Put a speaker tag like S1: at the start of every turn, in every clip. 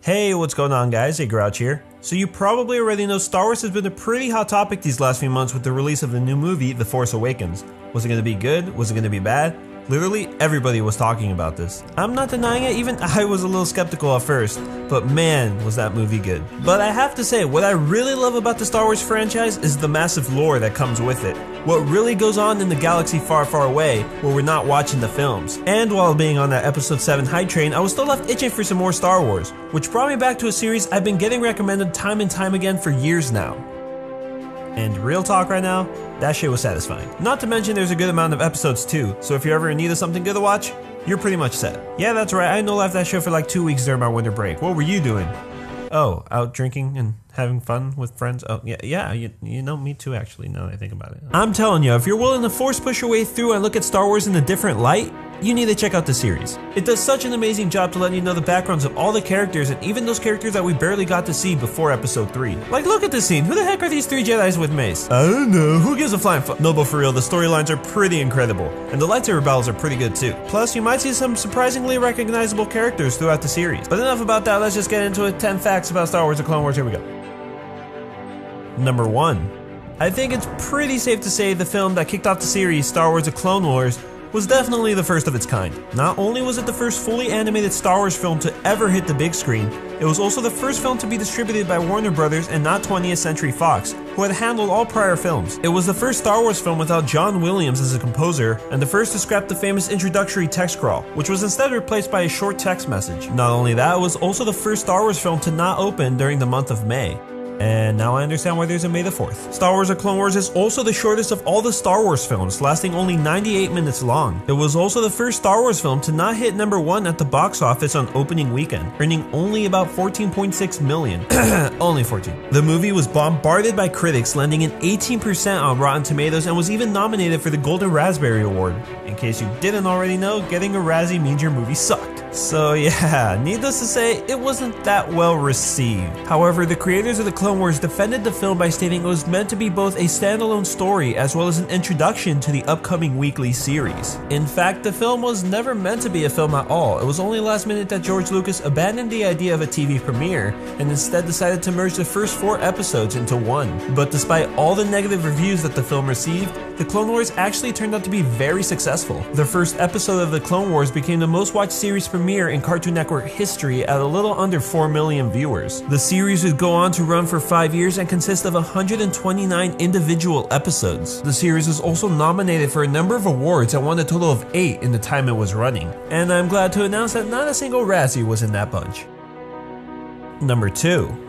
S1: Hey, what's going on guys? Hey, Grouch here. So you probably already know Star Wars has been a pretty hot topic these last few months with the release of the new movie, The Force Awakens. Was it going to be good? Was it going to be bad? Literally everybody was talking about this. I'm not denying it, even I was a little skeptical at first, but man, was that movie good. But I have to say, what I really love about the Star Wars franchise is the massive lore that comes with it. What really goes on in the galaxy far, far away, where we're not watching the films. And while being on that episode 7 hype train, I was still left itching for some more Star Wars, which brought me back to a series I've been getting recommended time and time again for years now. And real talk right now, that shit was satisfying. Not to mention there's a good amount of episodes too, so if you're ever in need of something good to watch, you're pretty much set. Yeah, that's right, I no-left that show for like 2 weeks during my winter break. What were you doing? Oh, out drinking and having fun with friends? Oh, yeah, you know, me too actually, now that I think about it. I'm telling you, if you're willing to force push your way through and look at Star Wars in a different light, you need to check out the series. It does such an amazing job to let you know the backgrounds of all the characters and even those characters that we barely got to see before episode 3. Like, look at this scene. Who the heck are these 3 Jedis with mace? I don't know. Who gives a flying fuck? No, but for real, the storylines are pretty incredible. And the lightsaber battles are pretty good too. Plus, you might see some surprisingly recognizable characters throughout the series. But enough about that, let's just get into it. 10 facts about Star Wars: The Clone Wars. Here we go. Number 1. I think it's pretty safe to say the film that kicked off the series, Star Wars: The Clone Wars, was definitely the first of its kind. Not only was it the first fully animated Star Wars film to ever hit the big screen, it was also the first film to be distributed by Warner Brothers and not 20th Century Fox, who had handled all prior films. It was the first Star Wars film without John Williams as a composer, and the first to scrap the famous introductory text crawl, which was instead replaced by a short text message. Not only that, it was also the first Star Wars film to not open during the month of May. And now I understand why there's a May the 4th. Star Wars: The Clone Wars is also the shortest of all the Star Wars films, lasting only 98 minutes long. It was also the first Star Wars film to not hit number 1 at the box office on opening weekend, earning only about 14.6 million. Only 14. The movie was bombarded by critics, landing an 18% on Rotten Tomatoes and was even nominated for the Golden Raspberry Award. In case you didn't already know, getting a Razzie means your movie sucked. So yeah, needless to say, it wasn't that well received. However, the creators of the Clone Wars defended the film by stating it was meant to be both a standalone story as well as an introduction to the upcoming weekly series. In fact, the film was never meant to be a film at all. It was only last minute that George Lucas abandoned the idea of a TV premiere and instead decided to merge the first 4 episodes into one. But despite all the negative reviews that the film received, the Clone Wars actually turned out to be very successful. The first episode of the Clone Wars became the most watched series premiere in Cartoon Network history at a little under 4 million viewers. The series would go on to run for 5 years and consist of 129 individual episodes. The series was also nominated for a number of awards and won a total of 8 in the time it was running. And I'm glad to announce that not a single Razzie was in that bunch. Number 2.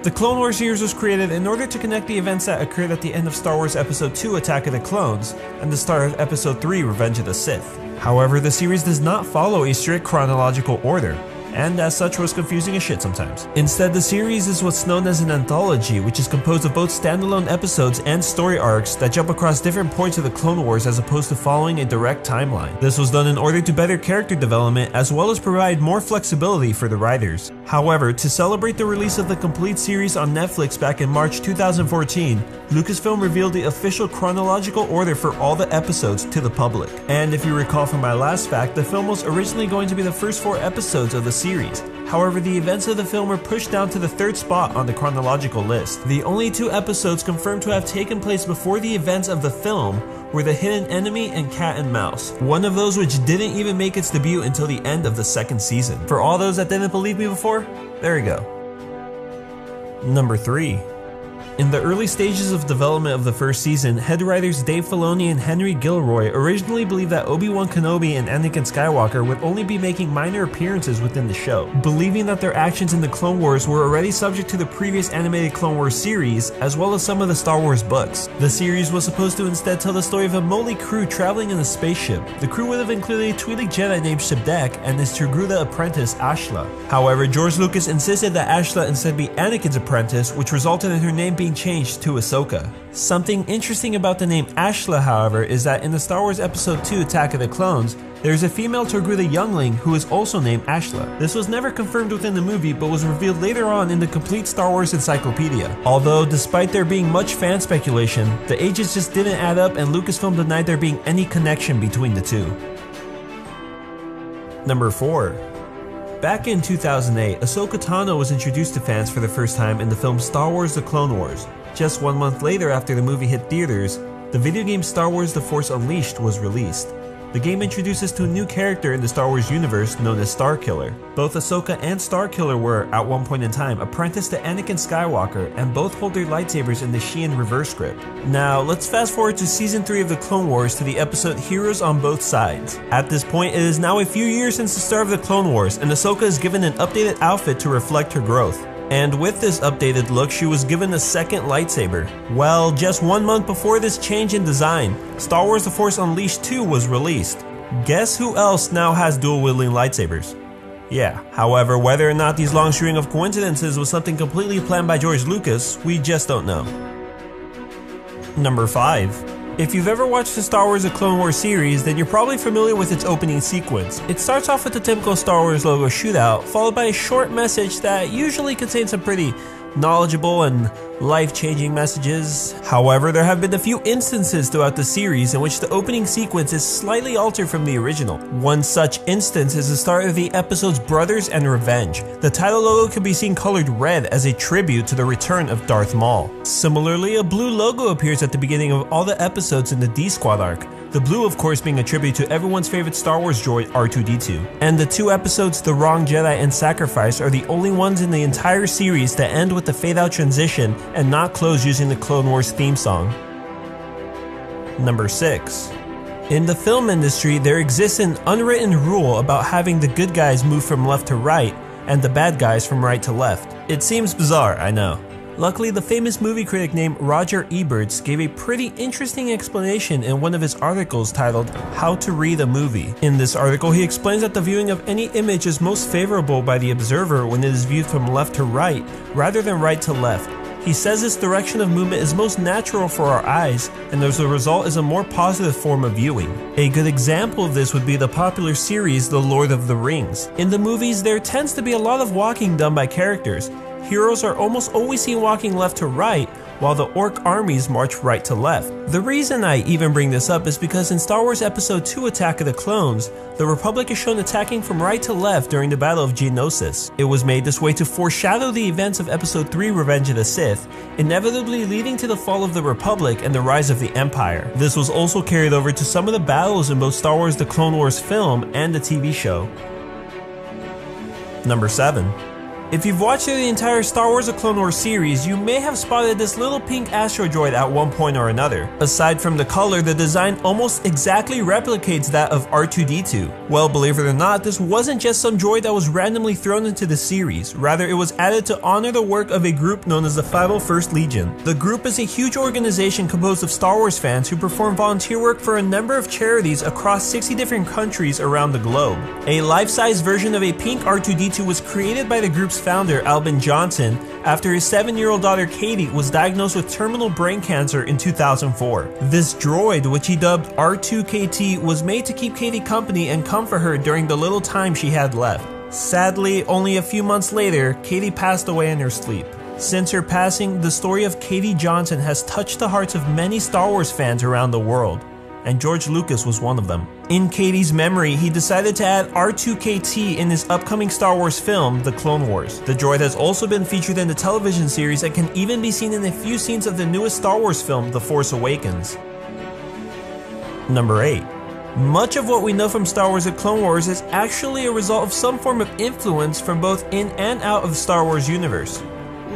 S1: The Clone Wars series was created in order to connect the events that occurred at the end of Star Wars Episode 2 Attack of the Clones and the start of Episode 3 Revenge of the Sith. However, the series does not follow a strict chronological order, and as such was confusing as shit sometimes. Instead, the series is what's known as an anthology, which is composed of both standalone episodes and story arcs that jump across different points of the Clone Wars as opposed to following a direct timeline. This was done in order to better character development as well as provide more flexibility for the writers. However, to celebrate the release of the complete series on Netflix back in March 2014, Lucasfilm revealed the official chronological order for all the episodes to the public. And if you recall from my last fact, the film was originally going to be the first 4 episodes of the series. However, the events of the film were pushed down to the 3rd spot on the chronological list. The only 2 episodes confirmed to have taken place before the events of the film were The Hidden Enemy and Cat and Mouse, one of those which didn't even make its debut until the end of the 2nd season. For all those that didn't believe me before, there you go. Number 3. In the early stages of development of the first season, head writers Dave Filoni and Henry Gilroy originally believed that Obi-Wan Kenobi and Anakin Skywalker would only be making minor appearances within the show, believing that their actions in the Clone Wars were already subject to the previous animated Clone Wars series, as well as some of the Star Wars books. The series was supposed to instead tell the story of a motley crew traveling in a spaceship. The crew would have included a Twi'lek Jedi named Shibdak and his Togruta apprentice Ashla. However, George Lucas insisted that Ashla instead be Anakin's apprentice, which resulted in her name being changed to Ahsoka. Something interesting about the name Ashla, however, is that in the Star Wars Episode 2 Attack of the Clones, there is a female Togruta youngling who is also named Ashla. This was never confirmed within the movie, but was revealed later on in the complete Star Wars encyclopedia. Although, despite there being much fan speculation, the ages just didn't add up and Lucasfilm denied there being any connection between the two. Number 4. Back in 2008, Ahsoka Tano was introduced to fans for the first time in the film Star Wars The Clone Wars. Just 1 month later after the movie hit theaters, the video game Star Wars The Force Unleashed was released. The game introduces to a new character in the Star Wars universe known as Starkiller. Both Ahsoka and Starkiller were, at one point in time, apprenticed to Anakin Skywalker, and both hold their lightsabers in the Xi'an reverse grip. Now, let's fast forward to Season 3 of The Clone Wars to the episode Heroes on Both Sides. At this point, it is now a few years since the start of The Clone Wars, and Ahsoka is given an updated outfit to reflect her growth. And with this updated look, she was given a second lightsaber. Well, just 1 month before this change in design, Star Wars The Force Unleashed 2 was released. Guess who else now has dual-wielding lightsabers? Yeah, however, whether or not these long string of coincidences was something completely planned by George Lucas, we just don't know. Number 5. If you've ever watched the Star Wars The Clone Wars series, then you're probably familiar with its opening sequence. It starts off with the typical Star Wars logo shootout, followed by a short message that usually contains some pretty knowledgeable and life-changing messages. However, there have been a few instances throughout the series in which the opening sequence is slightly altered from the original. One such instance is the start of the episode's Brothers and Revenge. The title logo can be seen colored red as a tribute to the return of Darth Maul. Similarly, a blue logo appears at the beginning of all the episodes in the D-Squad arc. The blue, of course, being a tribute to everyone's favorite Star Wars droid R2-D2. And the 2 episodes The Wrong Jedi and Sacrifice are the only ones in the entire series that end with the fade-out transition and not close using the Clone Wars theme song. Number 6. In the film industry, there exists an unwritten rule about having the good guys move from left to right and the bad guys from right to left. It seems bizarre, I know. Luckily, the famous movie critic named Roger Eberts gave a pretty interesting explanation in one of his articles titled How to Read a Movie. In this article, he explains that the viewing of any image is most favorable by the observer when it is viewed from left to right, rather than right to left. He says this direction of movement is most natural for our eyes, and as a result is a more positive form of viewing. A good example of this would be the popular series The Lord of the Rings. In the movies, there tends to be a lot of walking done by characters. Heroes are almost always seen walking left to right, while the orc armies march right to left. The reason I even bring this up is because in Star Wars Episode 2 Attack of the Clones, the Republic is shown attacking from right to left during the Battle of Geonosis. It was made this way to foreshadow the events of Episode 3 Revenge of the Sith, inevitably leading to the fall of the Republic and the rise of the Empire. This was also carried over to some of the battles in both Star Wars The Clone Wars film and the TV show. Number 7. If you've watched the entire Star Wars The Clone Wars series, you may have spotted this little pink astro droid at one point or another. Aside from the color, the design almost exactly replicates that of R2-D2. Well, believe it or not, this wasn't just some droid that was randomly thrown into the series. Rather, it was added to honor the work of a group known as the 501st Legion. The group is a huge organization composed of Star Wars fans who perform volunteer work for a number of charities across 60 different countries around the globe. A life-size version of a pink R2-D2 was created by the group's founder Albin Johnson after his 7-year-old daughter Katie was diagnosed with terminal brain cancer in 2004. This droid, which he dubbed R2KT, was made to keep Katie company and comfort her during the little time she had left. Sadly, only a few months later, Katie passed away in her sleep. Since her passing, the story of Katie Johnson has touched the hearts of many Star Wars fans around the world, and George Lucas was one of them. In Katie's memory, he decided to add R2KT in his upcoming Star Wars film, The Clone Wars. The droid has also been featured in the television series and can even be seen in a few scenes of the newest Star Wars film, The Force Awakens. Number 8. Much of what we know from Star Wars The Clone Wars is actually a result of some form of influence from both in and out of the Star Wars universe.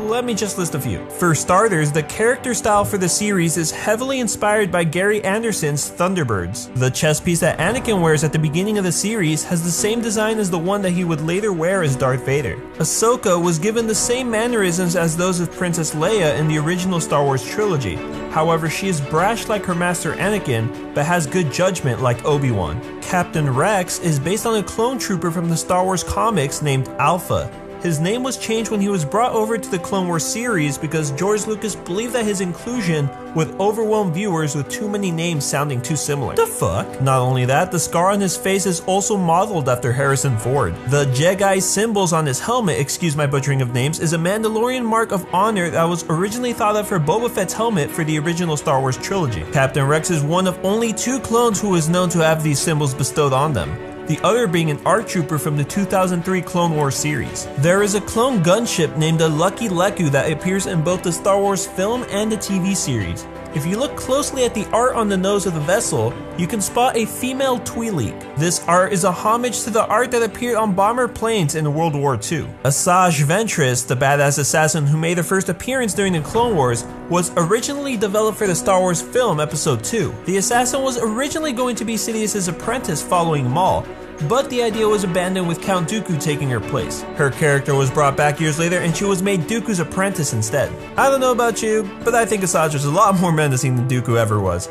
S1: Let me just list a few. For starters, the character style for the series is heavily inspired by Gary Anderson's Thunderbirds. The chest piece that Anakin wears at the beginning of the series has the same design as the one that he would later wear as Darth Vader. Ahsoka was given the same mannerisms as those of Princess Leia in the original Star Wars trilogy. However, she is brash like her master Anakin, but has good judgment like Obi-Wan. Captain Rex is based on a clone trooper from the Star Wars comics named Alpha. His name was changed when he was brought over to the Clone Wars series because George Lucas believed that his inclusion would overwhelm viewers with too many names sounding too similar. The fuck? Not only that, the scar on his face is also modeled after Harrison Ford. The Jedi symbols on his helmet, excuse my butchering of names, is a Mandalorian mark of honor that was originally thought of for Boba Fett's helmet for the original Star Wars trilogy. Captain Rex is one of only 2 clones who is known to have these symbols bestowed on them. the other being an ARC trooper from the 2003 Clone Wars series. There is a clone gunship named the Lucky Leku that appears in both the Star Wars film and the TV series. If you look closely at the art on the nose of the vessel, you can spot a female Twi'lek. This art is a homage to the art that appeared on bomber planes in World War II. Asajj Ventress, the badass assassin who made her first appearance during the Clone Wars, was originally developed for the Star Wars film Episode 2. The assassin was originally going to be Sidious's apprentice following Maul, but the idea was abandoned with Count Dooku taking her place. Her character was brought back years later and she was made Dooku's apprentice instead. I don't know about you, but I think Asajj was a lot more menacing than Dooku ever was.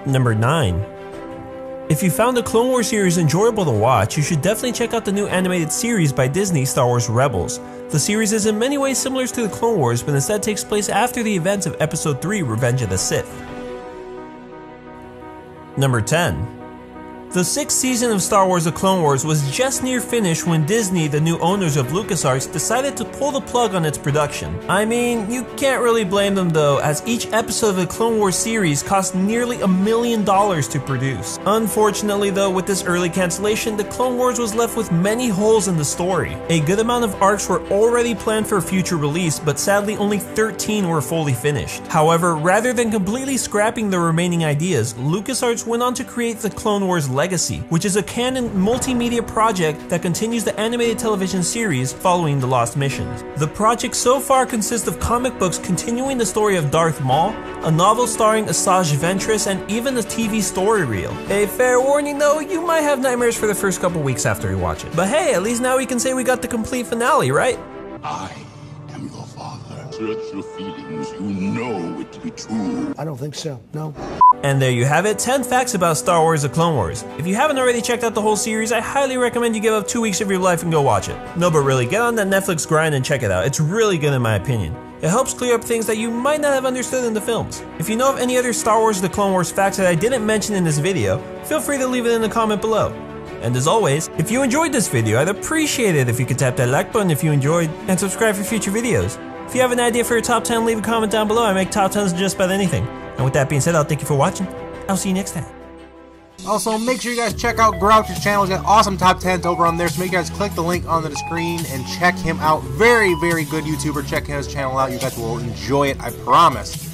S1: Number 9. If you found the Clone Wars series enjoyable to watch, you should definitely check out the new animated series by Disney, Star Wars Rebels. The series is in many ways similar to the Clone Wars, but instead takes place after the events of Episode 3, Revenge of the Sith. Number 10. The 6th season of Star Wars The Clone Wars was just near finished when Disney, the new owners of LucasArts, decided to pull the plug on its production. I mean, you can't really blame them though, as each episode of the Clone Wars series cost nearly $1 million to produce. Unfortunately though, with this early cancellation, The Clone Wars was left with many holes in the story. A good amount of arcs were already planned for future release, but sadly only 13 were fully finished. However, rather than completely scrapping the remaining ideas, LucasArts went on to create the Clone Wars Legacy, which is a canon multimedia project that continues the animated television series following the Lost Missions. The project so far consists of comic books continuing the story of Darth Maul, a novel starring Asajj Ventress, and even a TV story reel. A fair warning though, you might have nightmares for the first couple weeks after you watch it. But hey, at least now we can say we got the complete finale, right?
S2: I am your father. Search your feelings, you know it to be true.
S3: I don't think so, no.
S1: And there you have it, 10 facts about Star Wars The Clone Wars. If you haven't already checked out the whole series, I highly recommend you give up 2 weeks of your life and go watch it. No, but really, get on that Netflix grind and check it out. It's really good in my opinion. It helps clear up things that you might not have understood in the films. If you know of any other Star Wars The Clone Wars facts that I didn't mention in this video, feel free to leave it in the comment below. And as always, if you enjoyed this video, I'd appreciate it if you could tap that like button if you enjoyed, and subscribe for future videos. If you have an idea for a top 10, leave a comment down below. I make top 10s of just about anything. And with that being said, I'll thank you for watching. I'll see you next time.
S4: Also, make sure you guys check out Grouches' channel. He's got awesome top 10s over on there, so make sure you guys click the link on the screen and check him out. Very, very good YouTuber. Check his channel out. You guys will enjoy it, I promise.